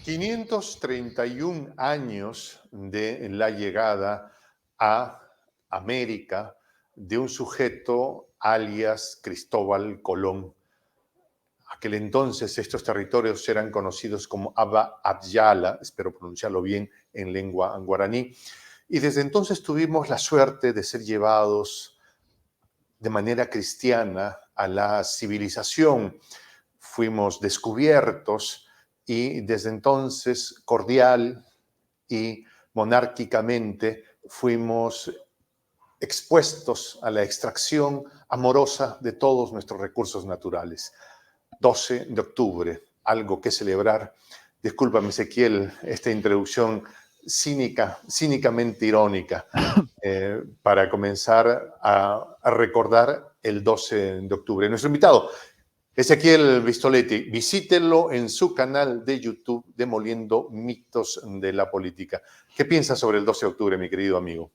531 años de la llegada a América de un sujeto alias Cristóbal Colón. Aquel entonces estos territorios eran conocidos como Aba Abyala, espero pronunciarlo bien en lengua guaraní, y desde entonces tuvimos la suerte de ser llevados de manera cristiana a la civilización. Fuimos descubiertos y desde entonces cordial y monárquicamente fuimos expuestos a la extracción amorosa de todos nuestros recursos naturales. 12 de octubre, algo que celebrar. Discúlpame, Ezequiel, esta introducción cínicamente irónica, para comenzar a recordar el 12 de octubre. Nuestro invitado, Ezequiel Vistoletti, visítenlo en su canal de YouTube, Demoliendo Mitos de la Política. ¿Qué piensas sobre el 12 de octubre, mi querido amigo?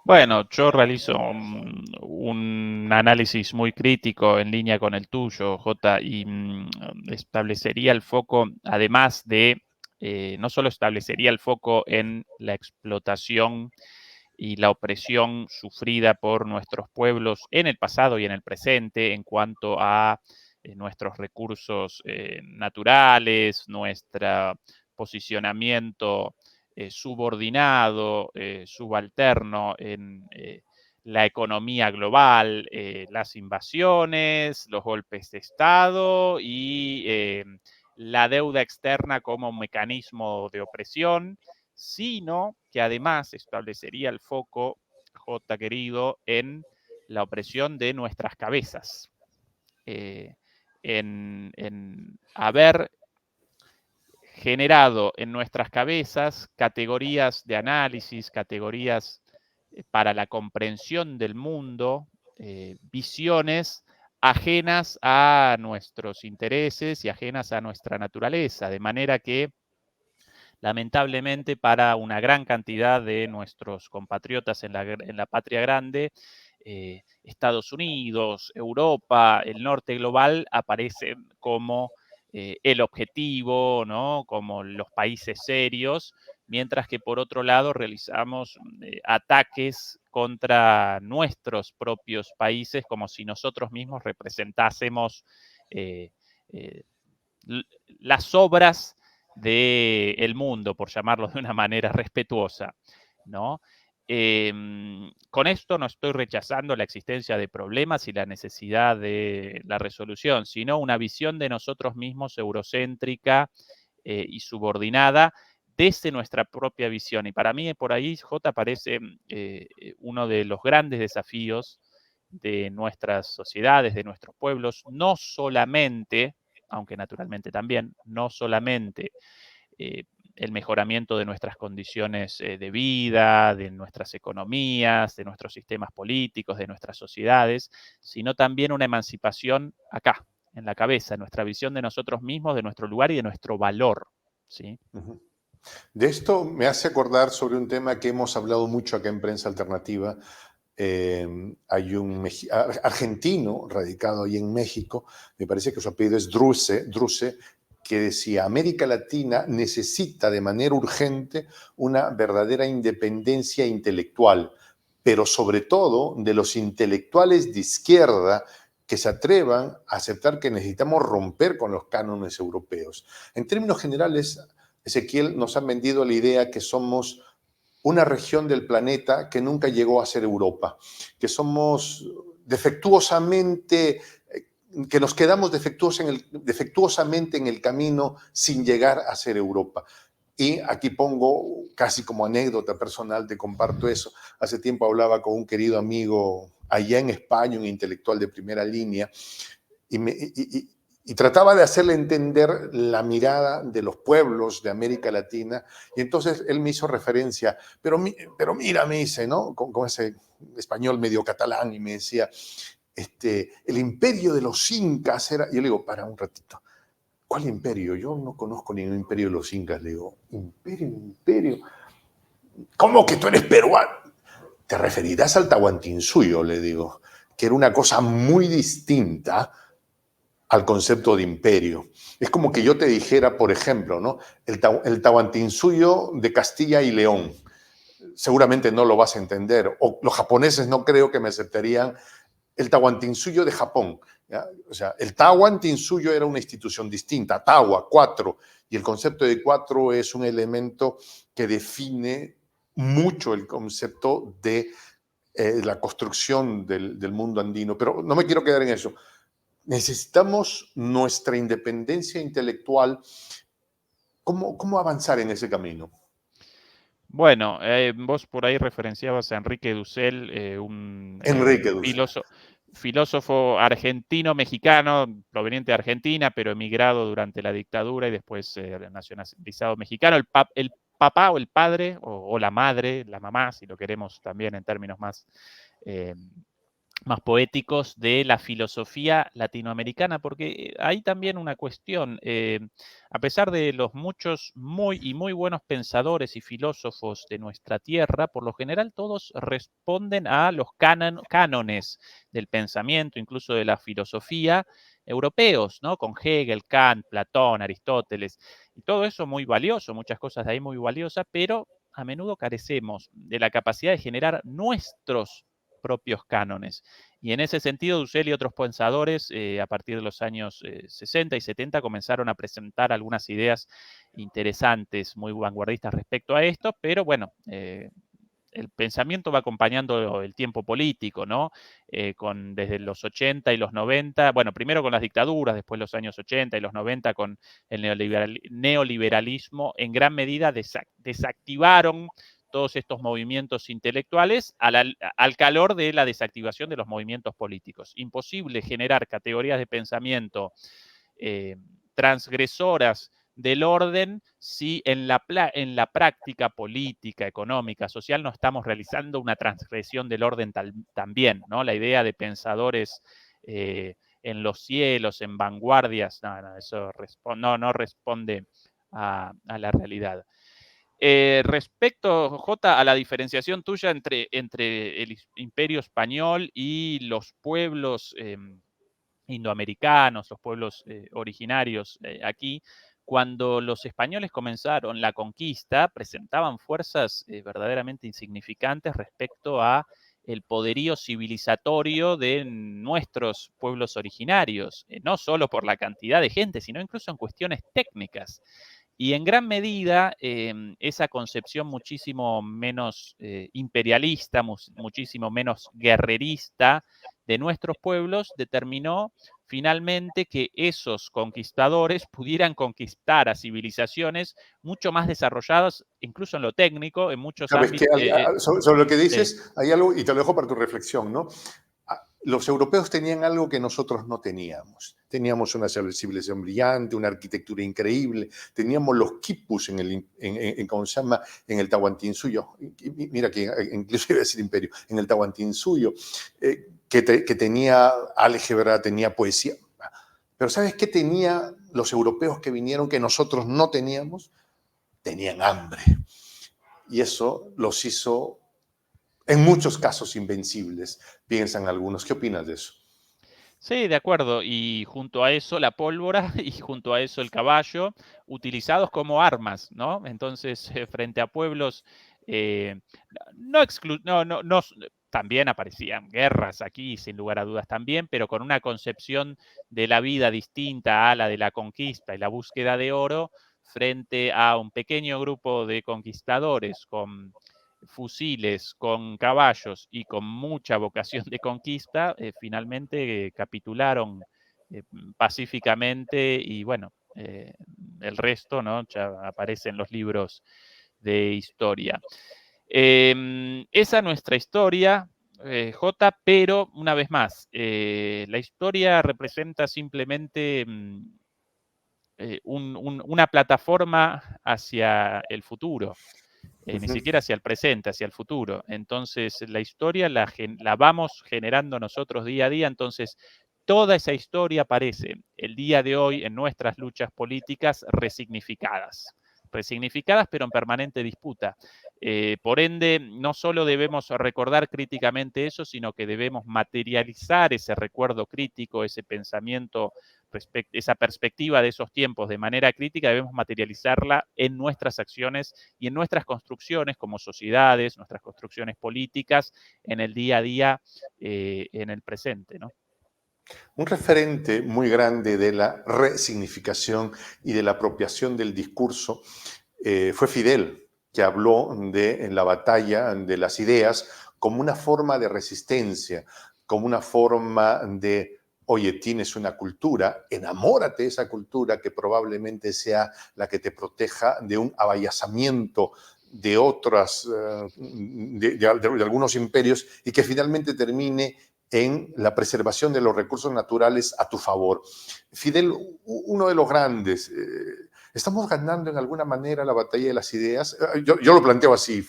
Bueno, yo realizo un análisis muy crítico en línea con el tuyo, Jota, y establecería el foco, además de, no solo establecería el foco en la explotación y la opresión sufrida por nuestros pueblos en el pasado y en el presente en cuanto a nuestros recursos naturales, nuestro posicionamiento subordinado, subalterno en la economía global, las invasiones, los golpes de Estado y la deuda externa como mecanismo de opresión, sino que además establecería el foco, J querido, en la opresión de nuestras cabezas, en haber generado en nuestras cabezas categorías de análisis, categorías para la comprensión del mundo, visiones ajenas a nuestros intereses y ajenas a nuestra naturaleza, de manera que lamentablemente para una gran cantidad de nuestros compatriotas en la patria grande, Estados Unidos, Europa, el norte global aparecen como el objetivo, ¿no? Como los países serios, mientras que por otro lado realizamos ataques contra nuestros propios países como si nosotros mismos representásemos eh, eh, las obras del mundo, por llamarlo de una manera respetuosa, ¿no? Con esto no estoy rechazando la existencia de problemas y la necesidad de la resolución, sino una visión de nosotros mismos eurocéntrica y subordinada desde nuestra propia visión. Y para mí por ahí, J, parece uno de los grandes desafíos de nuestras sociedades, de nuestros pueblos, no solamente, aunque naturalmente también, no solamente el mejoramiento de nuestras condiciones de vida, de nuestras economías, de nuestros sistemas políticos, de nuestras sociedades, sino también una emancipación acá, en la cabeza, en nuestra visión de nosotros mismos, de nuestro lugar y de nuestro valor, ¿sí? De esto me hace acordar sobre un tema que hemos hablado mucho acá en Prensa Alternativa. Hay un argentino radicado ahí en México, me parece que su apellido es Druce, que decía: América Latina necesita de manera urgente una verdadera independencia intelectual, pero sobre todo de los intelectuales de izquierda que se atrevan a aceptar que necesitamos romper con los cánones europeos. En términos generales, Ezequiel, nos han vendido la idea que somos una región del planeta que nunca llegó a ser Europa, que somos defectuosamente, que nos quedamos defectuosamente en el camino sin llegar a ser Europa. Y aquí pongo casi como anécdota personal, te comparto eso. Hace tiempo hablaba con un querido amigo allá en España, un intelectual de primera línea, y trataba de hacerle entender la mirada de los pueblos de América Latina, y entonces él me hizo referencia, pero mira, me dice, ¿no? Con ese español medio catalán, y me decía, el imperio de los incas era, y yo le digo, para un ratito, ¿cuál imperio? Yo no conozco ningún imperio de los incas. Le digo, imperio, ¿cómo que tú eres peruano? Te referirás al Tahuantinsuyo, le digo, que era una cosa muy distinta al concepto de imperio. Es como que yo te dijera, por ejemplo, ¿no? El Tahuantinsuyo de Castilla y León. Seguramente no lo vas a entender, o los japoneses no creo que me aceptarían el Tahuantinsuyo de Japón. ¿Ya? O sea, el Tahuantinsuyo era una institución distinta, Tawa, cuatro, y el concepto de cuatro es un elemento que define mucho el concepto de la construcción del mundo andino. Pero no me quiero quedar en eso. Necesitamos nuestra independencia intelectual. ¿Cómo avanzar en ese camino? Bueno, vos por ahí referenciabas a Enrique Dussel, un Enrique Dussel. filósofo argentino-mexicano, proveniente de Argentina, pero emigrado durante la dictadura y después nacionalizado mexicano. El papá o el padre, o la madre, la mamá, si lo queremos también en términos eh, más poéticos, de la filosofía latinoamericana, porque hay también una cuestión, a pesar de los muchos muy buenos pensadores y filósofos de nuestra tierra, por lo general todos responden a los cánones del pensamiento, incluso de la filosofía europeos, ¿no? Con Hegel, Kant, Platón, Aristóteles, y todo eso muy valioso, muchas cosas de ahí muy valiosas, pero a menudo carecemos de la capacidad de generar nuestros propios cánones. Y en ese sentido, Dussel y otros pensadores, a partir de los años 60 y 70, comenzaron a presentar algunas ideas interesantes, muy vanguardistas respecto a esto, pero bueno, el pensamiento va acompañando el tiempo político, ¿no? Desde los 80 y los 90, bueno, primero con las dictaduras, después los años 80 y los 90 con el neoliberalismo, en gran medida desactivaron todos estos movimientos intelectuales al calor de la desactivación de los movimientos políticos. Imposible generar categorías de pensamiento eh, transgresoras del orden si en la práctica política, económica, social no estamos realizando una transgresión del orden también, ¿no? La idea de pensadores en los cielos, en vanguardias, eso no responde a la realidad. Respecto, Jota, a la diferenciación tuya entre el imperio español y los pueblos indoamericanos, los pueblos originarios aquí, cuando los españoles comenzaron la conquista, presentaban fuerzas verdaderamente insignificantes respecto a el poderío civilizatorio de nuestros pueblos originarios, no solo por la cantidad de gente, sino incluso en cuestiones técnicas. Y en gran medida, esa concepción muchísimo menos imperialista, muchísimo menos guerrerista de nuestros pueblos determinó finalmente que esos conquistadores pudieran conquistar a civilizaciones mucho más desarrolladas, incluso en lo técnico, en muchos Sabes que ámbitos. sobre lo que Sí, dices, hay algo, y te lo dejo para tu reflexión, ¿no? Los europeos tenían algo que nosotros no teníamos. Teníamos una civilización brillante, una arquitectura increíble, teníamos los quipus ¿cómo se llama? En el Tahuantinsuyo. Mira que incluso iba a decir imperio, en el Tahuantinsuyo, que tenía álgebra, tenía poesía. Pero ¿sabes qué tenía los europeos que vinieron que nosotros no teníamos? Tenían hambre. Y eso los hizo en muchos casos invencibles, piensan algunos. ¿Qué opinas de eso? sí, de acuerdo. Y junto a eso la pólvora y junto a eso el caballo, utilizados como armas, ¿no? Entonces, frente a pueblos, eh, también aparecían guerras aquí, sin lugar a dudas también, pero con una concepción de la vida distinta a la de la conquista y la búsqueda de oro frente a un pequeño grupo de conquistadores con fusiles, con caballos y con mucha vocación de conquista, finalmente capitularon pacíficamente y bueno, el resto, ¿no? Ya aparece en los libros de historia. Esa es nuestra historia, J, pero una vez más, la historia representa simplemente una plataforma hacia el futuro, ni Ujú. siquiera hacia el presente, hacia el futuro. Entonces, la historia la vamos generando nosotros día a día, entonces toda esa historia aparece el día de hoy en nuestras luchas políticas resignificadas pero en permanente disputa. Por ende, no solo debemos recordar críticamente eso, sino que debemos materializar ese recuerdo crítico, ese pensamiento esa perspectiva de esos tiempos de manera crítica, debemos materializarla en nuestras acciones y en nuestras construcciones como sociedades, nuestras construcciones políticas, en el día a día, en el presente, ¿no? Un referente muy grande de la resignificación y de la apropiación del discurso fue Fidel, que habló de en la batalla de las ideas como una forma de resistencia, como una forma de, oye, tienes una cultura, enamórate de esa cultura que probablemente sea la que te proteja de un abayazamiento de otras, de algunos imperios y que finalmente termine en la preservación de los recursos naturales a tu favor. Fidel, uno de los grandes, ¿estamos ganando en alguna manera la batalla de las ideas? Yo lo planteo así,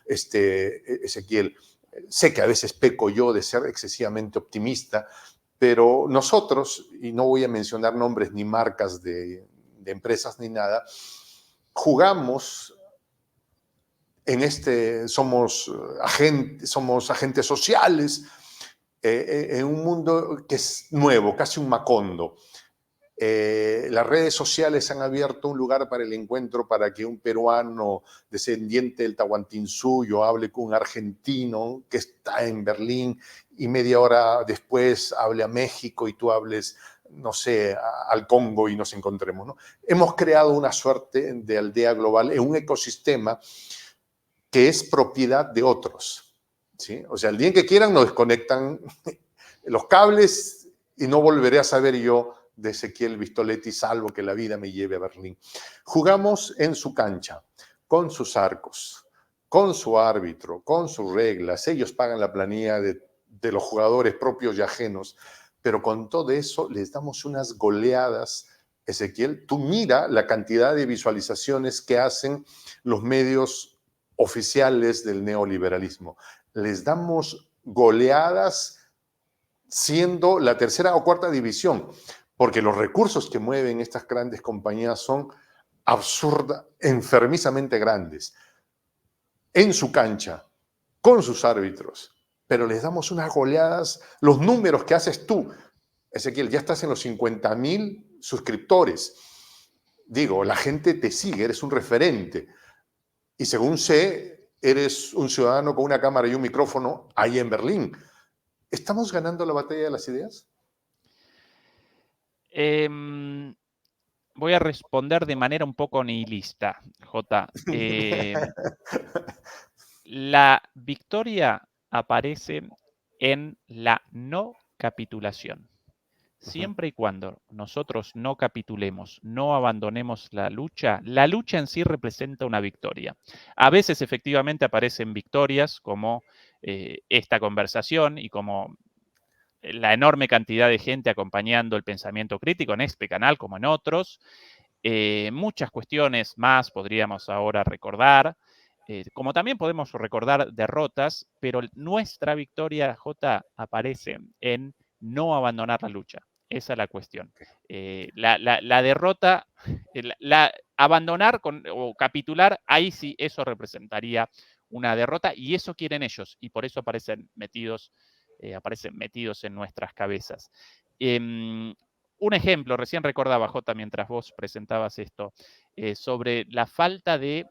Ezequiel. Sé que a veces peco yo de ser excesivamente optimista, pero nosotros, y no voy a mencionar nombres ni marcas de empresas ni nada, jugamos somos agentes sociales en un mundo que es nuevo, casi un Macondo. Las redes sociales han abierto un lugar para el encuentro para que un peruano descendiente del Tahuantinsuyo hable con un argentino que está en Berlín y media hora después hable a México y tú hables, no sé, al Congo y nos encontremos, ¿no? Hemos creado una suerte de aldea global en un ecosistema que es propiedad de otros, ¿sí? O sea, el día en que quieran nos desconectan los cables y no volveré a saber yo de Ezequiel Vistoletti, salvo que la vida me lleve a Berlín. Jugamos en su cancha, con sus arcos, con su árbitro, con sus reglas. Ellos pagan la planilla de los jugadores propios y ajenos, pero con todo eso les damos unas goleadas. Ezequiel, tú mira la cantidad de visualizaciones que hacen los medios oficiales del neoliberalismo. Les damos goleadas siendo la tercera o cuarta división, porque los recursos que mueven estas grandes compañías son absurda, enfermizamente grandes, en su cancha, con sus árbitros, pero les damos unas goleadas, los números que haces tú, Ezequiel, ya estás en los 50.000 suscriptores. Digo, la gente te sigue, eres un referente. Y según sé, eres un ciudadano con una cámara y un micrófono ahí en Berlín. ¿Estamos ganando la batalla de las ideas? Voy a responder de manera un poco nihilista, Jota. La victoria aparece en la no capitulación. Siempre y cuando nosotros no capitulemos, no abandonemos la lucha en sí representa una victoria. A veces efectivamente aparecen victorias como esta conversación y como la enorme cantidad de gente acompañando el pensamiento crítico en este canal como en otros. Muchas cuestiones más podríamos ahora recordar, como también podemos recordar derrotas, pero nuestra victoria, J, aparece en no abandonar la lucha. Esa es la cuestión. La derrota, abandonar o capitular, ahí sí eso representaría una derrota y eso quieren ellos y por eso aparecen metidos en nuestras cabezas. Un ejemplo, recién recordaba, Jota, mientras vos presentabas esto, sobre la falta de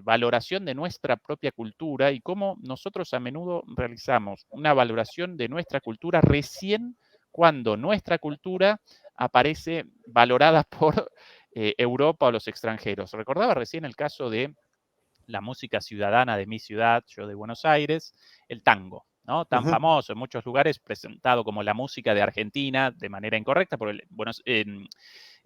valoración de nuestra propia cultura y cómo nosotros a menudo realizamos una valoración de nuestra cultura recién cuando nuestra cultura aparece valorada por Europa o los extranjeros. Recordaba recién el caso de la música ciudadana de mi ciudad, yo de Buenos Aires, el tango, ¿no? Tan famoso en muchos lugares, presentado como la música de Argentina de manera incorrecta, por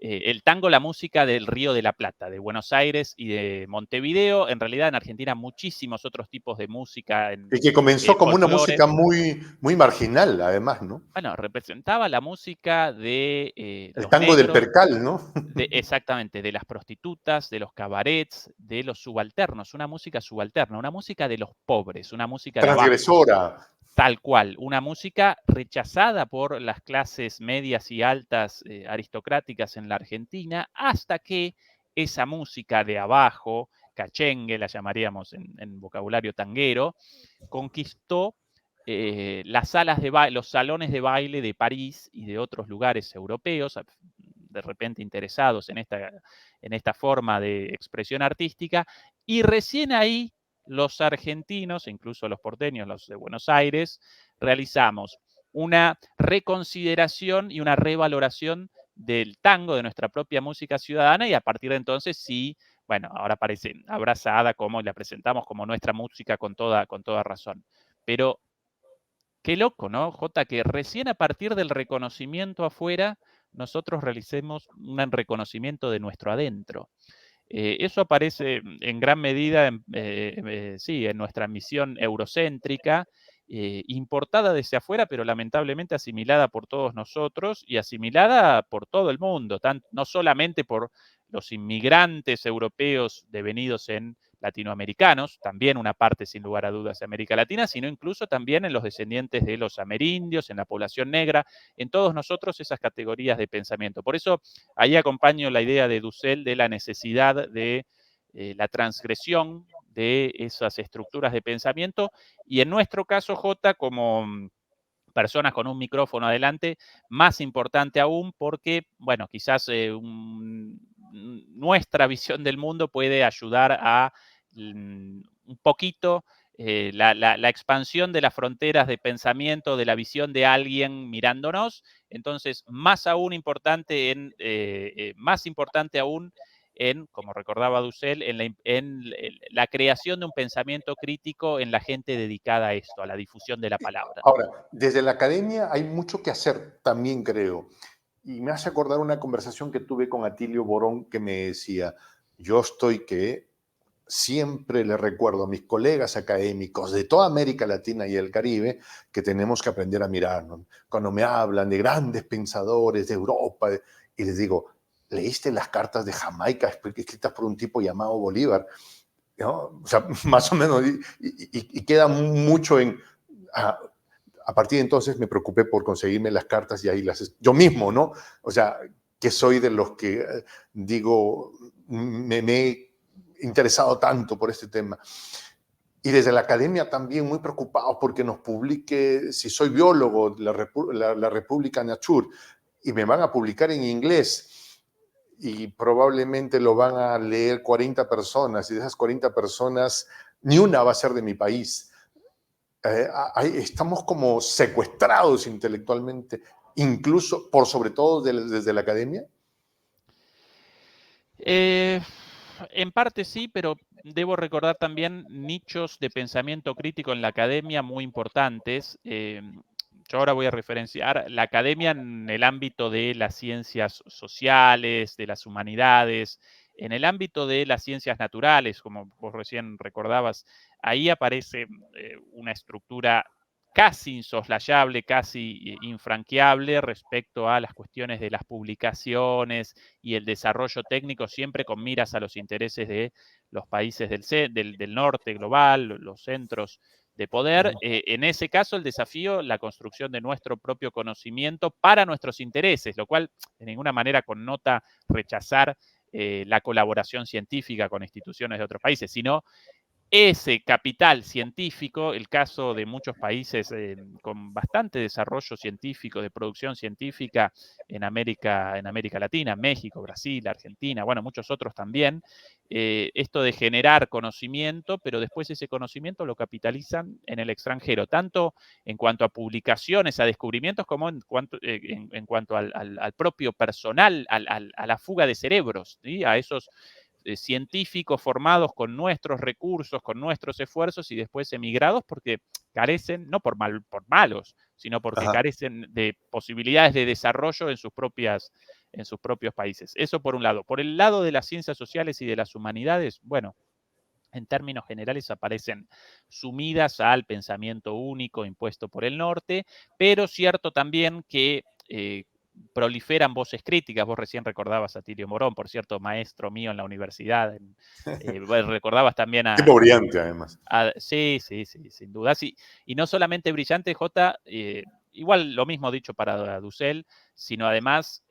el tango, la música del Río de la Plata, de Buenos Aires y de Montevideo. En realidad en Argentina muchísimos otros tipos de música, Y que comenzó como una folclore. música muy, muy marginal, además, ¿no? Bueno, representaba la música de El los tango del negros, percal, ¿no? exactamente, de las prostitutas, de los cabarets, de los subalternos, una música subalterna, una música de los pobres, una música de abajo, Transgresora. tal cual, una música rechazada por las clases medias y altas aristocráticas en la Argentina, hasta que esa música de abajo, cachengue, la llamaríamos en vocabulario tanguero, conquistó las salas de baile, los salones de baile de París y de otros lugares europeos, de repente interesados en esta forma de expresión artística, y recién ahí los argentinos, incluso los porteños, los de Buenos Aires, realizamos una reconsideración y una revaloración del tango, de nuestra propia música ciudadana, y a partir de entonces sí, bueno, ahora aparece abrazada como la presentamos como nuestra música con toda razón. Pero qué loco, ¿no, Jota? Que recién a partir del reconocimiento afuera, nosotros realicemos un reconocimiento de nuestro adentro. Eso aparece en gran medida, sí, en nuestra misión eurocéntrica, importada desde afuera, pero lamentablemente asimilada por todos nosotros y asimilada por todo el mundo, no solamente por los inmigrantes europeos devenidos en latinoamericanos, también una parte sin lugar a dudas de América Latina, sino incluso también en los descendientes de los amerindios, en la población negra, en todos nosotros esas categorías de pensamiento. Por eso ahí acompaño la idea de Dussel de la necesidad de la transgresión de esas estructuras de pensamiento y en nuestro caso, J, como personas con un micrófono adelante, más importante aún porque, bueno, quizás nuestra visión del mundo puede ayudar a un poquito la expansión de las fronteras de pensamiento, de la visión de alguien mirándonos. Entonces, más importante aún en, como recordaba Dussel, en la creación de un pensamiento crítico en la gente dedicada a esto, a la difusión de la palabra, ¿no? Ahora, desde la academia hay mucho que hacer, también creo. Y me hace acordar una conversación que tuve con Atilio Borón que me decía, yo estoy que siempre le recuerdo a mis colegas académicos de toda América Latina y el Caribe que tenemos que aprender a mirarnos. Cuando me hablan de grandes pensadores de Europa, y les digo, ¿leíste las cartas de Jamaica escritas por un tipo llamado Bolívar? ¿No? O sea, más o menos, y queda mucho en... Ah, a partir de entonces me preocupé por conseguirme las cartas y ahí yo mismo, ¿no? O sea, que soy de los que digo, me he interesado tanto por este tema. Y desde la academia también muy preocupado porque nos publique, si soy biólogo, la República Nature, y me van a publicar en inglés y probablemente lo van a leer 40 personas y de esas 40 personas ni una va a ser de mi país. Estamos como secuestrados intelectualmente, incluso por sobre todo desde la academia. En parte sí, pero debo recordar también nichos de pensamiento crítico en la academia muy importantes. Yo ahora voy a referenciar la academia en el ámbito de las ciencias sociales, de las humanidades, en el ámbito de las ciencias naturales, como vos recién recordabas, ahí aparece una estructura casi insoslayable, casi infranqueable respecto a las cuestiones de las publicaciones y el desarrollo técnico, siempre con miras a los intereses de los países del norte global, los centros de poder. En ese caso, el desafío, la construcción de nuestro propio conocimiento para nuestros intereses, lo cual de ninguna manera connota rechazar la colaboración científica con instituciones de otros países, sino ese capital científico, el caso de muchos países con bastante desarrollo científico, de producción científica en América Latina, México, Brasil, Argentina, bueno, muchos otros también, esto de generar conocimiento, pero después ese conocimiento lo capitalizan en el extranjero, tanto en cuanto a publicaciones, a descubrimientos, como en cuanto al propio personal, a la fuga de cerebros, ¿sí? A esos científicos formados con nuestros recursos, con nuestros esfuerzos y después emigrados porque carecen, no por malos, sino porque Ajá. carecen de posibilidades de desarrollo en sus propios países. Eso por un lado. Por el lado de las ciencias sociales y de las humanidades, bueno, en términos generales aparecen sumidas al pensamiento único impuesto por el norte, pero cierto también que proliferan voces críticas. Vos recién recordabas a Tilio Morón, por cierto, maestro mío en la universidad. Recordabas también Tipo brillante, además. sí, sí, sí, sin duda. Sí, y no solamente brillante, J, igual lo mismo dicho para Dussel, sino además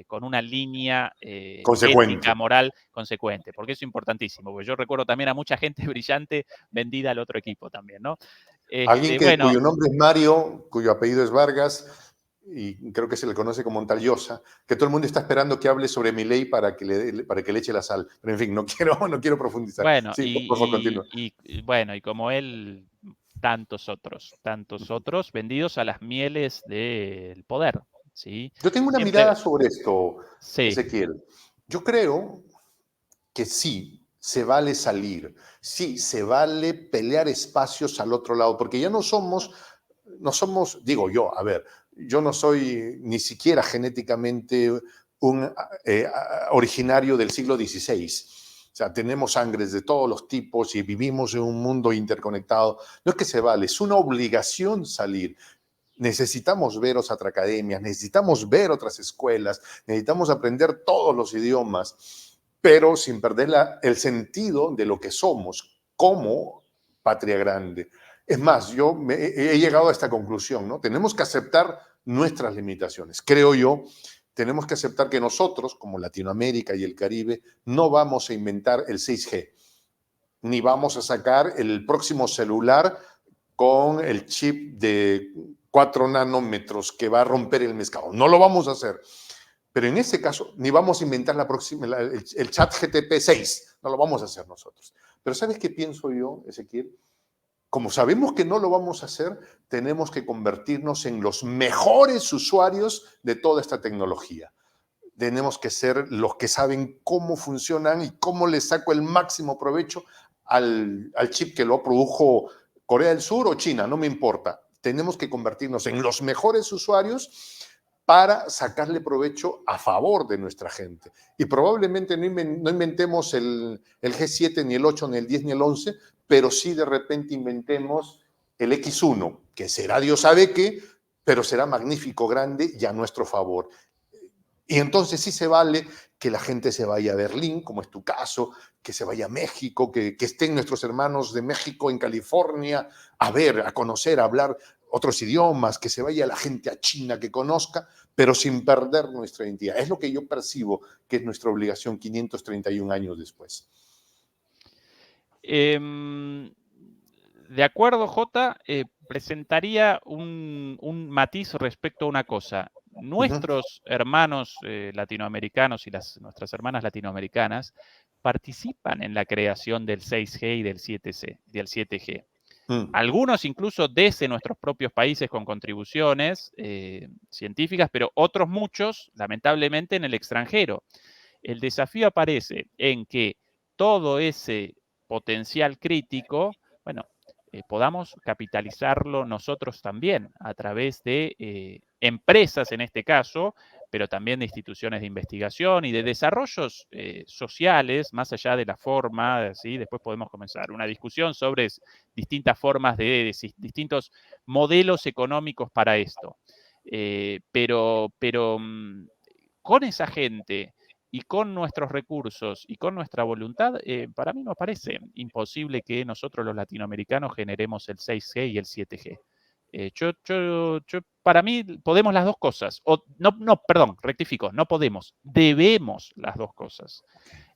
con una línea ética, Consecuente. moral consecuente, porque eso es importantísimo, porque yo recuerdo también a mucha gente brillante vendida al otro equipo también, ¿no? Alguien Bueno, cuyo nombre es Mario, cuyo apellido es Vargas, y creo que se le conoce como Montallosa, que todo el mundo está esperando que hable sobre mi ley para que le eche la sal. Pero en fin, no quiero profundizar. bueno, Sí, por favor, continúa. bueno, y como él, tantos otros vendidos a las mieles del poder, ¿sí? Yo tengo una mirada Siempre, sobre esto, sí, Ezequiel. Yo creo que sí, se vale salir, sí, se vale pelear espacios al otro lado, porque ya no somos, digo yo, a ver, yo no soy ni siquiera genéticamente un originario del siglo XVI. O sea, tenemos sangres de todos los tipos y vivimos en un mundo interconectado. No es que se vale, es una obligación salir. Necesitamos ver otras academias, necesitamos ver otras escuelas, necesitamos aprender todos los idiomas, pero sin perder el sentido de lo que somos como patria grande. Es más, he llegado a esta conclusión, ¿no? Tenemos que aceptar nuestras limitaciones. Creo yo, tenemos que aceptar que nosotros, como Latinoamérica y el Caribe, no vamos a inventar el 6G, ni vamos a sacar el próximo celular con el chip de 4 nanómetros que va a romper el mercado. No lo vamos a hacer. Pero en ese caso, ni vamos a inventar el chat GTP 6. No lo vamos a hacer nosotros. Pero ¿sabes qué pienso yo, Ezequiel? Como sabemos que no lo vamos a hacer, tenemos que convertirnos en los mejores usuarios de toda esta tecnología. Tenemos que ser los que saben cómo funcionan y cómo le saco el máximo provecho al chip que lo produjo Corea del Sur o China, no me importa. Tenemos que convertirnos en los mejores usuarios para sacarle provecho a favor de nuestra gente. Y probablemente no inventemos el G7, ni el 8, ni el 10, ni el 11, pero sí de repente inventemos el X1, que será Dios sabe qué, pero será magnífico, grande y a nuestro favor. Y entonces sí se vale que la gente se vaya a Berlín, como es tu caso, que se vaya a México, que estén nuestros hermanos de México en California a ver, a conocer, a hablar otros idiomas, que se vaya la gente a China, que conozca, pero sin perder nuestra identidad. Es lo que yo percibo que es nuestra obligación 531 años después. De acuerdo, Jota, presentaría un matiz respecto a una cosa. Ujú. Nuestros hermanos latinoamericanos y nuestras hermanas latinoamericanas participan en la creación del 6G y del 7G. Mm. Algunos incluso desde nuestros propios países con contribuciones científicas, pero otros muchos, lamentablemente, en el extranjero. El desafío aparece en que todo ese potencial crítico, bueno, podamos capitalizarlo nosotros también a través de empresas en este caso, pero también de instituciones de investigación y de desarrollos sociales, más allá de la forma, ¿sí? Después podemos comenzar una discusión sobre distintas formas distintos modelos económicos para esto. Pero con esa gente y con nuestros recursos y con nuestra voluntad, para mí no parece imposible que nosotros los latinoamericanos generemos el 6G y el 7G. Para mí podemos las dos cosas. Perdón, rectifico, no podemos, debemos las dos cosas.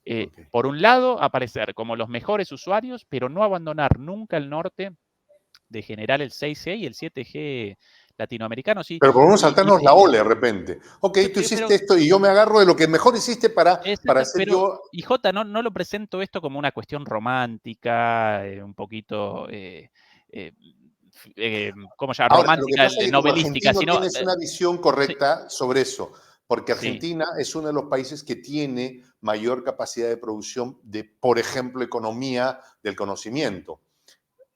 Okay. Por un lado, aparecer como los mejores usuarios, pero no abandonar nunca el norte de generar el 6G y el 7G latinoamericano. Sí, Pero podemos saltarnos la ola de repente. Ok, tú pero hiciste esto y yo me agarro de lo que mejor hiciste para exacto, hacer pero, yo. y Jota, no lo presento esto como una cuestión romántica, un poquito, ¿cómo se llama? Ahora, lo que Romántica, pasa es que como novelística, argentino sino, tienes una visión sí, correcta sobre eso, porque sí. Argentina es uno de los países que tiene mayor capacidad de producción de, por ejemplo, economía del conocimiento,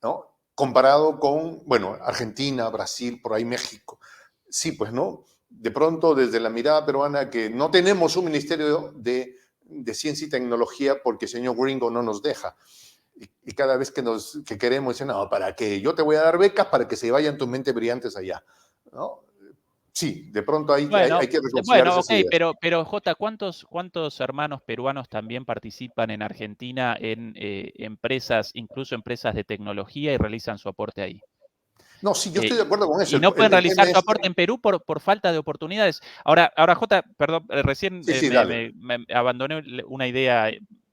¿no? Comparado con, bueno, Argentina, Brasil, por ahí México. Sí, pues, ¿no? De pronto, desde la mirada peruana, que no tenemos un ministerio de ciencia y tecnología porque el señor Gringo no nos deja. Y cada vez que queremos, dicen, no, ¿para qué? Yo te voy a dar becas para que se vayan tus mentes brillantes allá, ¿no? Sí, de pronto hay Bueno, que reconciliar bueno, esas ok, ideas. pero Jota, ¿cuántos hermanos peruanos también participan en Argentina en empresas, incluso empresas de tecnología y realizan su aporte ahí? No, sí, yo estoy de acuerdo con eso. Y no pueden El tema realizar su es, aporte en Perú por falta de oportunidades. Ahora Jota, perdón, recién sí, sí, dale. me abandoné una idea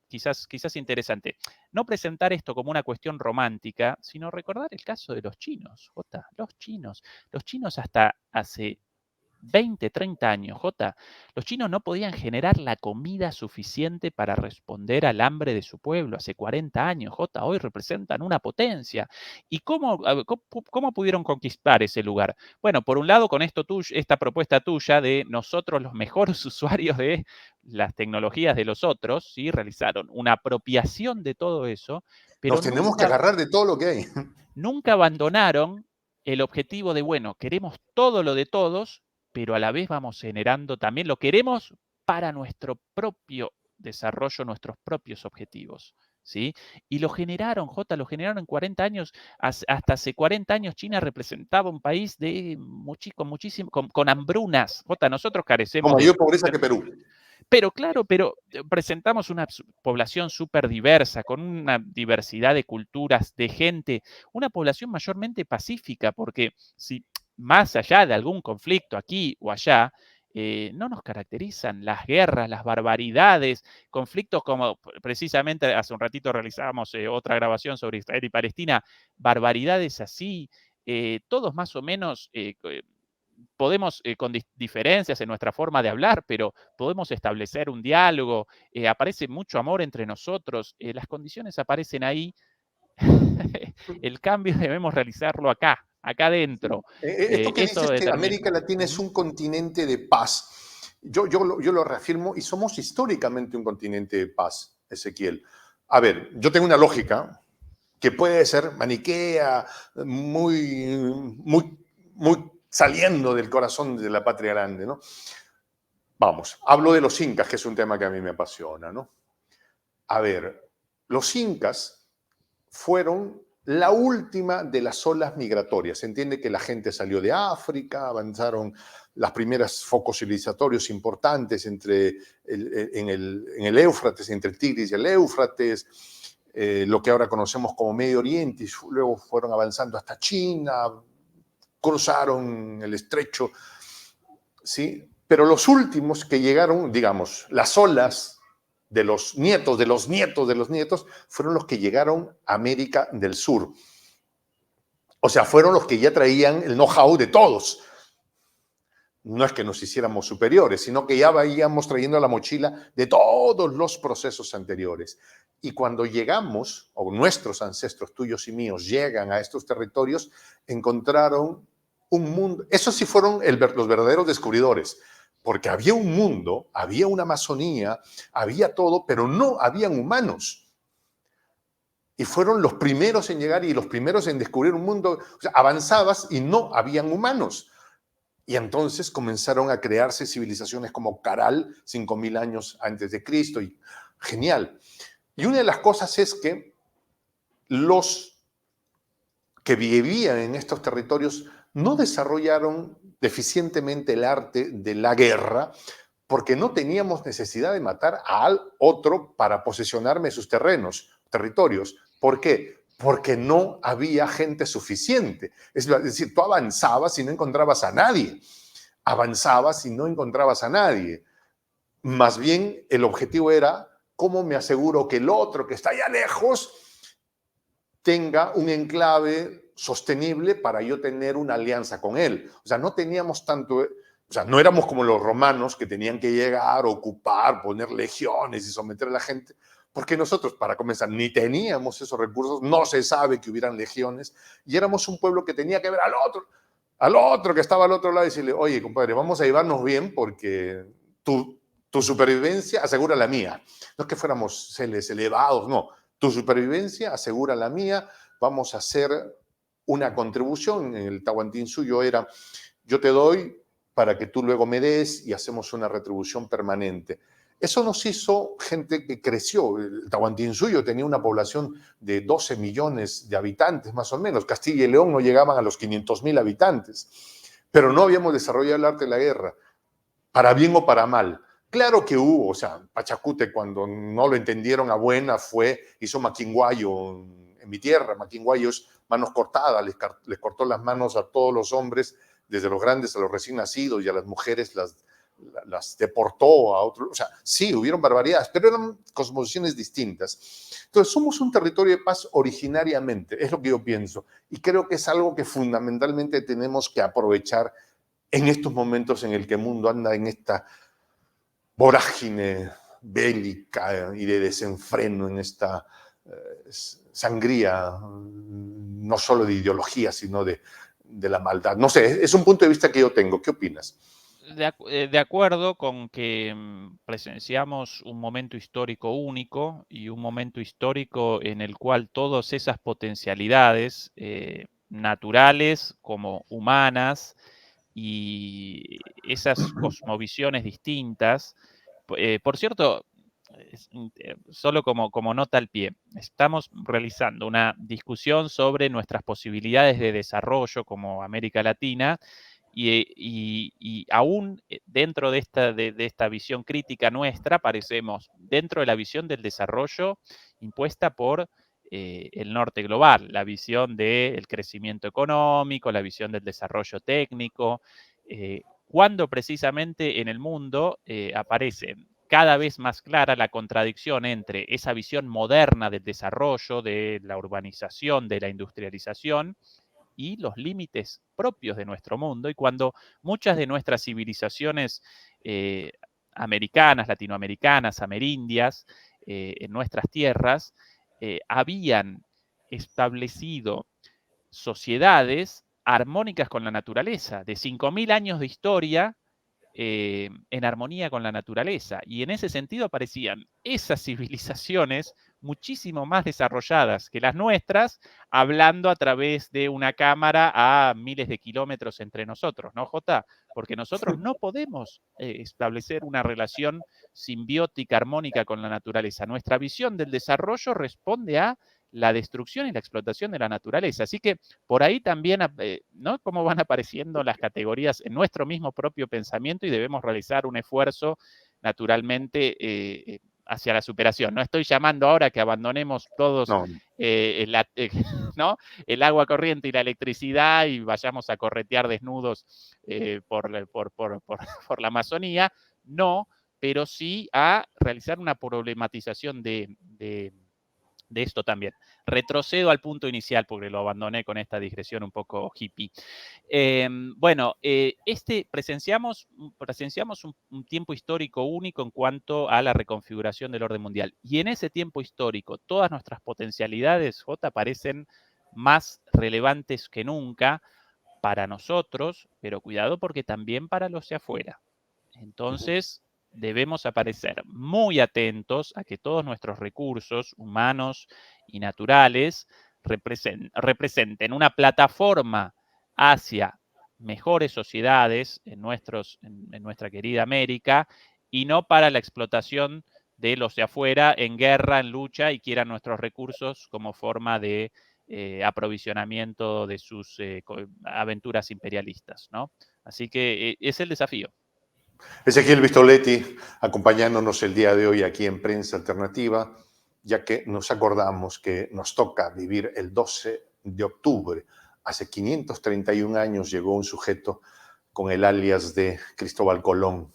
quizás interesante. No presentar esto como una cuestión romántica, sino recordar el caso de los chinos, Jota, los chinos. Los chinos hasta hace 20, 30 años, Jota, los chinos no podían generar la comida suficiente para responder al hambre de su pueblo hace 40 años, Jota, hoy representan una potencia. ¿Y cómo pudieron conquistar ese lugar? Bueno, por un lado, con esta propuesta tuya de nosotros los mejores usuarios de las tecnologías de los otros, ¿sí? Realizaron una apropiación de todo eso, pero Nos tenemos que agarrar de todo lo que hay. nunca abandonaron el objetivo de, bueno, queremos todo lo de todos, pero a la vez vamos generando también lo queremos para nuestro propio desarrollo, nuestros propios objetivos. ¿Sí? Y lo generaron, Jota, lo generaron en 40 años. Hasta hace 40 años China representaba un país con hambrunas. Jota, nosotros Con carecemos de mayor pobreza que Perú. pero claro, presentamos una población súper diversa, con una diversidad de culturas, de gente, una población mayormente pacífica, porque si más allá de algún conflicto aquí o allá, no nos caracterizan las guerras, las barbaridades, conflictos como precisamente hace un ratito realizábamos otra grabación sobre Israel y Palestina, barbaridades así, todos más o menos podemos, con diferencias en nuestra forma de hablar, pero podemos establecer un diálogo, aparece mucho amor entre nosotros, las condiciones aparecen ahí, el cambio debemos realizarlo acá adentro. Esto que Eso dices que determina. América Latina es Ujú. un continente de paz, yo lo reafirmo y somos históricamente un continente de paz, Ezequiel. A ver, yo tengo una lógica que puede ser maniquea, muy saliendo del corazón de la patria grande, ¿no? Vamos, hablo de los incas, que es un tema que a mí me apasiona, ¿no? A ver, los incas fueron la última de las olas migratorias. Se entiende que la gente salió de África, avanzaron las primeras focos civilizatorios importantes en el Éufrates, entre el Tigris y el Éufrates, lo que ahora conocemos como Medio Oriente, y luego fueron avanzando hasta China, cruzaron el estrecho, ¿sí? Pero los últimos que llegaron, digamos, las olas de los nietos, de los nietos, de los nietos, fueron los que llegaron a América del Sur. O sea, fueron los que ya traían el know-how de todos. No es que nos hiciéramos superiores, sino que ya íbamos trayendo la mochila de todos los procesos anteriores. Y cuando llegamos, o nuestros ancestros, tuyos y míos, llegan a estos territorios, encontraron un mundo. Esos sí fueron los verdaderos descubridores, porque había un mundo, había una Amazonía, había todo, pero no habían humanos. Y fueron los primeros en llegar y los primeros en descubrir un mundo. O sea, avanzabas y no habían humanos. Y entonces comenzaron a crearse civilizaciones como Caral, 5.000 años antes de Cristo. Y, genial. Y una de las cosas es que los que vivían en estos territorios no desarrollaron deficientemente el arte de la guerra porque no teníamos necesidad de matar al otro para posesionarme sus territorios. ¿Por qué? Porque no había gente suficiente. Es decir, tú avanzabas y no encontrabas a nadie. Avanzabas y no encontrabas a nadie. Más bien, el objetivo era, ¿cómo me aseguro que el otro que está allá lejos tenga un enclave sostenible para yo tener una alianza con él? O sea, no teníamos tanto, o sea, no éramos como los romanos que tenían que llegar, ocupar, poner legiones y someter a la gente, porque nosotros, para comenzar, ni teníamos esos recursos, no se sabe que hubieran legiones, y éramos un pueblo que tenía que ver al otro que estaba al otro lado y decirle, oye, compadre, vamos a llevarnos bien porque tu supervivencia asegura la mía. No es que fuéramos seres elevados, no. Tu supervivencia asegura la mía, vamos a hacer una contribución. En el Tahuantinsuyo era, yo te doy para que tú luego me des y hacemos una retribución permanente. Eso nos hizo gente que creció. El Tahuantinsuyo tenía una población de 12 millones de habitantes, más o menos. Castilla y León no llegaban a los 500.000 habitantes. Pero no habíamos desarrollado el arte de la guerra, para bien o para mal. Claro que hubo, o sea, Pachacute cuando no lo entendieron a buena hizo maquinguayo en mi tierra, maquinguayos, manos cortadas, les cortó las manos a todos los hombres, desde los grandes a los recién nacidos y a las mujeres las deportó a otros. O sea, sí, hubieron barbaridades, pero eran cosmovisiones distintas. Entonces, somos un territorio de paz originariamente, es lo que yo pienso. Y creo que es algo que fundamentalmente tenemos que aprovechar en estos momentos en el que el mundo anda en esta vorágine bélica y de desenfreno, en esta sangría, no solo de ideología, sino de la maldad. No sé, es un punto de vista que yo tengo. ¿Qué opinas? De acuerdo con que presenciamos un momento histórico único y un momento histórico en el cual todas esas potencialidades naturales como humanas y esas cosmovisiones distintas, por cierto, solo como nota al pie, estamos realizando una discusión sobre nuestras posibilidades de desarrollo como América Latina y aún dentro de esta visión crítica nuestra, aparecemos dentro de la visión del desarrollo impuesta por el norte global, la visión del crecimiento económico, la visión del desarrollo técnico, cuando precisamente en el mundo aparece cada vez más clara la contradicción entre esa visión moderna del desarrollo, de la urbanización, de la industrialización, y los límites propios de nuestro mundo. Y cuando muchas de nuestras civilizaciones americanas, latinoamericanas, amerindias, en nuestras tierras, habían establecido sociedades armónicas con la naturaleza, de 5.000 años de historia en armonía con la naturaleza. Y en ese sentido aparecían esas civilizaciones muchísimo más desarrolladas que las nuestras, hablando a través de una cámara a miles de kilómetros entre nosotros, ¿no, Jota? Porque nosotros no podemos establecer una relación simbiótica, armónica con la naturaleza. Nuestra visión del desarrollo responde a la destrucción y la explotación de la naturaleza. Así que por ahí también, ¿no? Cómo van apareciendo las categorías en nuestro mismo propio pensamiento y debemos realizar un esfuerzo naturalmente hacia la superación. No estoy llamando ahora a que abandonemos todos No. ¿no? El agua corriente y la electricidad y vayamos a corretear desnudos por la Amazonía, no, pero sí a realizar una problematización de esto también. Retrocedo al punto inicial porque lo abandoné con esta digresión un poco hippie. Bueno, presenciamos un tiempo histórico único en cuanto a la reconfiguración del orden mundial. Y en ese tiempo histórico, todas nuestras potencialidades, J, parecen más relevantes que nunca para nosotros, pero cuidado porque también para los de afuera. Entonces, debemos aparecer muy atentos a que todos nuestros recursos humanos y naturales representen una plataforma hacia mejores sociedades en nuestra querida América y no para la explotación de los de afuera en guerra, en lucha y quieran nuestros recursos como forma de aprovisionamiento de sus aventuras imperialistas, ¿no? Así que es el desafío. Ezequiel Vistoletti acompañándonos el día de hoy aquí en Prensa Alternativa, ya que nos acordamos que nos toca vivir el 12 de octubre. Hace 531 años llegó un sujeto con el alias de Cristóbal Colón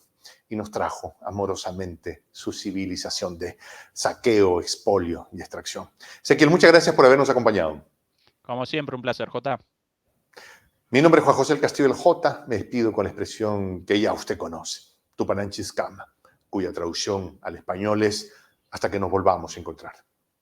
y nos trajo amorosamente su civilización de saqueo, expolio y extracción. Ezequiel, muchas gracias por habernos acompañado. Como siempre, un placer, Jota. Mi nombre es Juan José el Castillo del J. Me despido con la expresión que ya usted conoce, Tupananchis Kama, cuya traducción al español es hasta que nos volvamos a encontrar.